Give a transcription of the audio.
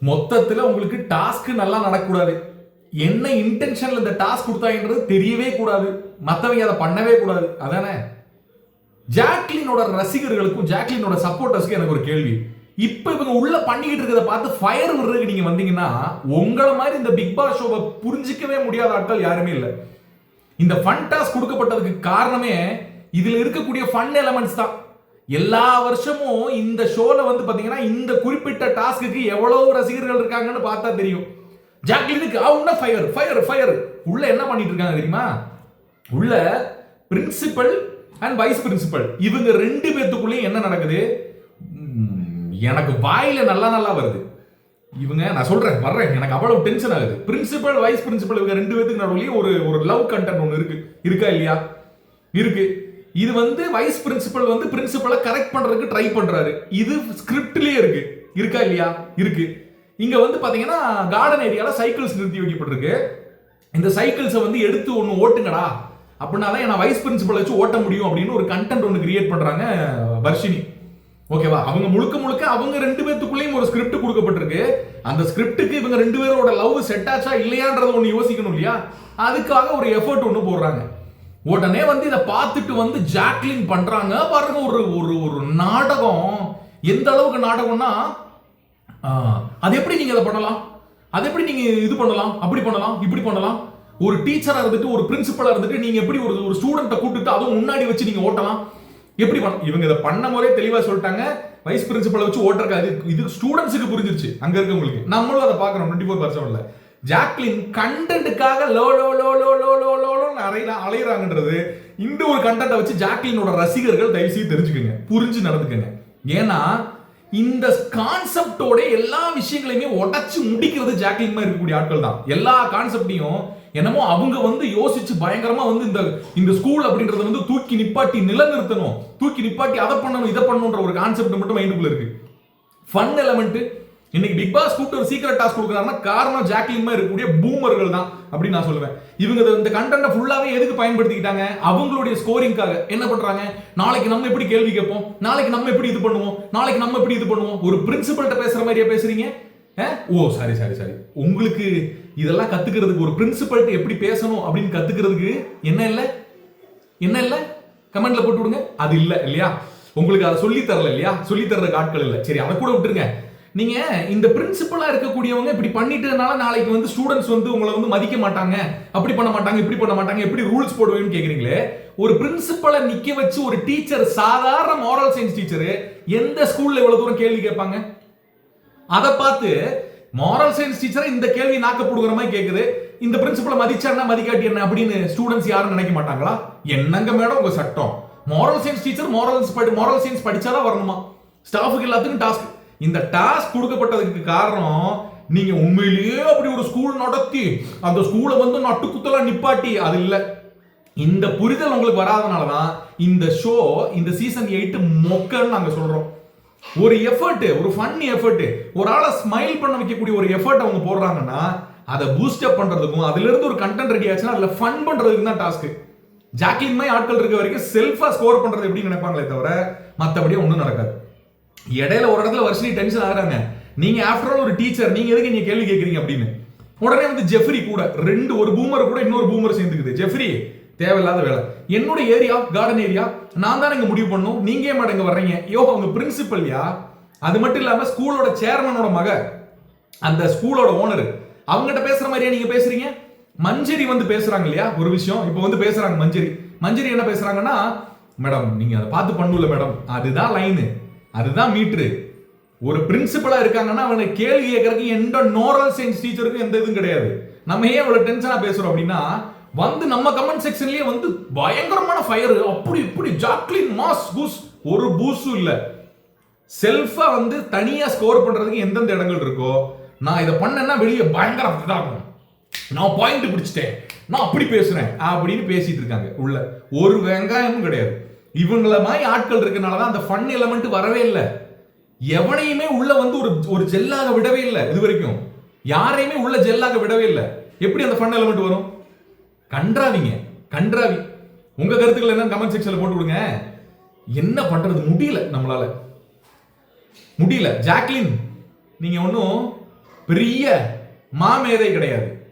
மொத்தத்துல உங்களுக்கு டாஸ்க் நல்லா நடக்கக்கூடாது. என்ன இன்டென்ஷன்ல இந்த டாஸ்க் கொடுத்தாங்கன்றது தெரியவே கூடாது. மத்தவங்க அதை பண்ணவே கூடாது. அதானே? ஜாக்லினோட ரசிகர்களுக்கும் ஜாக்லினோட சப்போர்ட்டர்ஸ்க்கு எனக்கு ஒரு கேள்வி. இப்ப இவங்க உள்ள பண்ணிக்கிட்டு இருக்கிறத பார்த்து ஃபயர் விடுறதுக்கு நீங்க வந்தீங்கன்னா உங்கள மாதிரி இந்த பிக் பாஸ் ஷோவை புரிஞ்சிக்கவே முடியாத ஆட்கள் யாருமே இல்லை. இந்த ஃபன் டாஸ்க் கொடுக்கப்பட்டதுக்கு காரணமே இதுல இருக்கக்கூடிய ஃபன் எலமெண்ட்ஸ் தான். எல்லா வருஷமும் இந்த ஷோல வந்து பாத்தீங்கன்னா இந்த குறிப்பிட்ட டாஸ்க்கு எவ்வளவு ரசிகர்கள் இருக்காங்கன்னு பார்த்தா தெரியும். ஜாக்லினுக்கு அவங்க ஃபயர் ஃபயர் ஃபயர். உள்ள என்ன பண்ணிட்டு இருக்காங்க தெரியுமா? உள்ள பிரின்சிபல் அண்ட் வைஸ் பிரின்சிபல் இவங்க ரெண்டு பேத்துக்குள்ளேயும் என்ன நடக்குது? எனக்கு வாயில நல்லா நல்லா வருது. இவங்க நான் சொல்றேன் வர்றேன், எனக்கு அவ்வளவு டென்ஷன் ஆகுது. பிரின்சிபல் வைஸ் பிரின்சிபல் இவங்க ரெண்டு பேத்துக்கு நடுவுலயும் ஒரு லவ் கண்டென்ட் ஒன்று இருக்கு. இருக்கா இல்லையா? இருக்கு. இது வந்து வைஸ் பிரின்சிபல் வந்து பிரின்சிபலை கரெக்ட் பண்றதுக்கு ட்ரை பண்றாரு. இது ஸ்கிரிப்ட்லயே இருக்கு. இருக்கா இல்லையா? இருக்கு. இங்க வந்து பாத்தீங்கன்னா கார்டன் ஏரியால சைக்கிள்ஸ் நிறுத்தி வைக்கப்பட்டிருக்கு. இந்த சைக்கிள்ஸை வந்து எடுத்து ஒன்று ஓட்டுங்கடா அப்படின்னாதான் நான் வைஸ் பிரின்சிபல் வச்சு ஓட்ட முடியும் அப்படின்னு ஒரு கண்டென்ட் ஒன்று கிரியேட் பண்றாங்க வர்ஷினி. ஓகேவா? அவங்க முழுக்க முழுக்க அவங்க ரெண்டு பேத்துக்குள்ளேயும் ஒரு ஸ்கிரிப்ட் கொடுக்கப்பட்டிருக்கு. அந்த ஸ்கிரிப்டுக்கு இவங்க ரெண்டு பேரோட லவ் செட் ஆச்சா இல்லையான்றது ஒன்று யோசிக்கணும் இல்லையா? அதுக்காக ஒரு எஃபர்ட் ஒன்று போடுறாங்க. உடனே வந்து இதை பார்த்துட்டு வந்து ஜாக்லின் பண்றாங்க பாருங்க ஒரு ஒரு நாடகம். எந்த அளவுக்கு நாடகம்னா அது எப்படி நீங்க அதை பண்ணலாம், அது எப்படி நீங்க இது பண்ணலாம், அப்படி பண்ணலாம், இப்படி பண்ணலாம். ஒரு டீச்சரா இருந்துட்டு ஒரு பிரின்சிபலா இருந்துட்டு நீங்க எப்படி ஒரு ஸ்டூடெண்ட்டை கூப்பிட்டு அதுவும் முன்னாடி வச்சு நீங்க ஓட்டலாம்? எப்படி இவங்க இதை பண்ண போதே தெளிவா சொல்லிட்டாங்க. வைஸ் பிரின்சிபலை வச்சு ஓட்டுறக்காது. இது ஸ்டூடெண்ட்ஸுக்கு புரிஞ்சிருச்சு, அங்க இருக்கவங்களுக்கு. நம்மளும் அதை பார்க்கறோம் 24/7. ஜாக்லின் கண்டென்ட்டுக்காக லோ லோ லோ லோ லோ லோ லோன்னு அலையிறாங்கன்றது இந்த ஒரு கண்டென்ட்டை வச்சு ஜாக்லினோட ரசிகர்கள் தயவு செய்து தெரிஞ்சுக்கங்க, புரிஞ்சு நடந்துக்கங்க. ஏன்னா இந்த கான்செப்டோட எல்லா விஷயங்களையுமே உடைச்சு முடிக்கிறது ஜாக்லின் மாதிரி இருக்கக்கூடிய ஆட்கள் தான். எல்லா கான்செப்டையும் என்னமோ அவங்க வந்து யோசிச்சு பயங்கரமா வந்து இந்த ஸ்கூல் அப்படின்றத வந்து தூக்கி நிப்பாட்டி நிலநிறுத்தணும், தூக்கி நிப்பாட்டி அதை பண்ணணும் இதை பண்ணணும்ன்ற ஒரு கான்செப்ட் மட்டும் மைண்டுக்குள்ள இருக்கு. ஃபன் எலமெண்ட் இன்னைக்கு பிக் பாஸ் கூப்பிட்டு ஒரு சீக்ரெட் டாஸ்க் கொடுக்குறாங்கன்னா காரணம் ஜாக்லின் மாதிரி இருக்கக்கூடிய பூமர்கள் தான் அப்படின்னு நான் சொல்லுவேன். இவங்க இந்த கண்டென்ட்டை ஃபுல்லாவே எதுக்கு பயன்படுத்திக்கிட்டாங்க? அவங்களுடைய ஸ்கோரிங்காக. என்ன பண்றாங்க? நாளைக்கு நம்ம எப்படி கேள்வி கேட்போம், நாளைக்கு நம்ம எப்படி இது பண்ணுவோம், நாளைக்கு நம்ம எப்படி இது பண்ணுவோம். ஒரு பிரின்சிபல்கிட்ட பேசுற மாதிரியா பேசுறீங்க? ஓ சாரி சாரி சாரி. உங்களுக்கு இதெல்லாம் கத்துக்கிறதுக்கு ஒரு பிரின்சிபல்கிட்ட எப்படி பேசணும் அப்படின்னு கத்துக்கிறதுக்கு என்ன இல்ல கமெண்ட்ல போட்டு விடுங்க. அது இல்ல இல்லையா? உங்களுக்கு அதை சொல்லி தரல இல்லையா? சொல்லி தர்றதுக்கு ஆட்கள் இல்ல. சரி, அதை கூட விட்டுருங்க. நீங்க இந்த பிரின்சிபலா இருக்கக்கூடியவங்க இப்படி பண்ணிட்டதுனால நாளைக்கு வந்து ஸ்டூடெண்ட்ஸ் வந்து உங்களை வந்து மதிக்க மாட்டாங்க, அப்படி பண்ண மாட்டாங்க, இப்படி பண்ண மாட்டாங்க, எப்படி ரூல்ஸ் போடுவேன்னு கேக்குறீங்களே. ஒரு பிரின்சிபலை நிக்க வச்சு ஒரு டீச்சர், சாதாரண மாரல் சயின்ஸ் டீச்சர் எந்த ஸ்கூல்ல இவ்வளவு தூரம் கேள்வி கேட்பாங்க? அதை பார்த்து மாரல் சயின்ஸ் டீச்சரை இந்த கேள்வி நாக்க போடுகிற மாதிரி கேக்குது. இந்த பிரின்சிபலை மதிச்சாருன்னா மதிக்காட்டி என்ன அப்படின்னு ஸ்டூடெண்ட்ஸ் யாரும் நினைக்க மாட்டாங்களா? என்னங்க மேடம் உங்க சட்டம்? Moral science teacher moral science படிச்சாதான் வரணுமா? ஸ்டாஃபுக்கு எல்லாத்துக்கும் டாஸ்க். இந்த டாஸ்க் கொடுக்கப்பட்டதுக்கு காரணம் நீங்க உண்மையிலேயே அப்படி ஒரு ஸ்கூல் நடத்தி அந்த ஸ்கூலை வந்து நட்டுக்குத்தலா நிப்பாட்டி அது இல்ல. இந்த புரிதல் உங்களுக்கு வராதனாலதான் இந்த ஷோ இந்த சீசன் 8 மொக்கன்னு நாங்க சொல்றோம். ஒரு எஃபர்ட், ஒரு ஃபன் எஃபர்ட், ஒரு ஆளை ஸ்மைல் பண்ண வைக்கக்கூடிய ஒரு எஃபர்ட் அவங்க போடுறாங்கன்னா அதை பூஸ்ட் அப் பண்றதுக்கும் அதுல இருந்து ஒரு கண்டென்ட் ரெடி ஆச்சுன்னா அதுல ஃபன் பண்றதுக்கு தான் டாஸ்க். ஜாக்லின் மாதிரி ஆட்கள் இருக்க வரைக்கும் செல்ஃபா ஸ்கோர் பண்றது எப்படி நினைப்பாங்களே தவிர மற்றபடியே ஒன்றும் நடக்காது. இடையில ஒரு இடத்துல வர்ஷினி டென்ஷன் ஆகுறாங்க. நீங்க ஆஃப்டர் ஆல் ஒரு டீச்சர், நீங்க எதுக்கு நீங்க கேள்வி கேட்கறீங்க அப்படின்னு. உடனே வந்து ஜெஃப்ரி கூட ஒரு பூமர் கூட இன்னொரு பூமர் சேர்ந்துக்குது. ஜெஃப்ரி தேவையில்லாத வேலை. என்னோட ஏரியா கார்டன் ஏரியா, நான் தான் இங்க முடிவு பண்ணும், நீங்க ஏன் மேடம் இங்க வர்றீங்க? அவங்க பிரின்சிபல்யா. அது மட்டும் இல்லாம ஸ்கூலோட சேர்மனோட மக, அந்த ஸ்கூலோட ஓனர், அவங்ககிட்ட பேசுற மாதிரியா நீங்க பேசுறீங்க? மஞ்சரி வந்து பேசுறாங்க இல்லையா ஒரு விஷயம். இப்போ வந்து பேசுறாங்க மஞ்சரி என்ன பேசுறாங்கன்னா, மேடம் நீங்க அதை பார்த்து பண்ணல மேடம், அதுதான் லைனு, அதுதான் மீட்ரு. ஒரு பிரின்சிபலா இருக்காங்கன்னா அவனை கேள்வி கேட்கறதுக்கு எந்த நோரல் சயின்ஸ் டீச்சருக்கும் எந்த இதுவும் கிடையாது. நம்ம ஏன் இவ்வளவு டென்ஷனா பேசுறோம் அப்படின்னா வந்து நம்ம கமெண்ட் செக்ஷன்லயே வந்து பயங்கரமான ஃபயர், அப்படி இப்படி ஜாக்லின் மாஸ் பூஸ், ஒரு பூஸும் இல்ல. செல்ஃபா வந்து தனியா ஸ்கோர் பண்றதுக்கு எந்தெந்த இடங்கள் இருக்கோ, நான் இதை பண்ணேன்னா வெளியே பயங்கர இதாகும், நான் பாயிண்ட் பிடிச்சிட்டேன், நான் அப்படி பேசுறேன் அப்படின்னு பேசிட்டு இருக்காங்க. உள்ள ஒரு வெங்காயமும் கிடையாது. இவங்கள மாதிரி ஆட்கள் இருக்கனாலதான் அந்த ஃபன் எலமெண்ட் வரவே இல்லை. எவனையுமே உள்ள வந்து ஒரு ஜெல்லாக விடவே இல்லை. இது வரைக்கும் யாரையுமே உள்ள ஜெல்லாக விடவே இல்லை. எப்படி அந்த ஃபன் எலமெண்ட் வரும்? கன்றாவி. உங்க கருத்துக்கள் என்ன கமெண்ட் செக்ஷன்ல போட்டு விடுங்க. என்ன பண்றது, நம்மளால முடியல. ஜாக்லின் நீங்க ஒன்னும் பெரிய மாமேதை கிடையாது.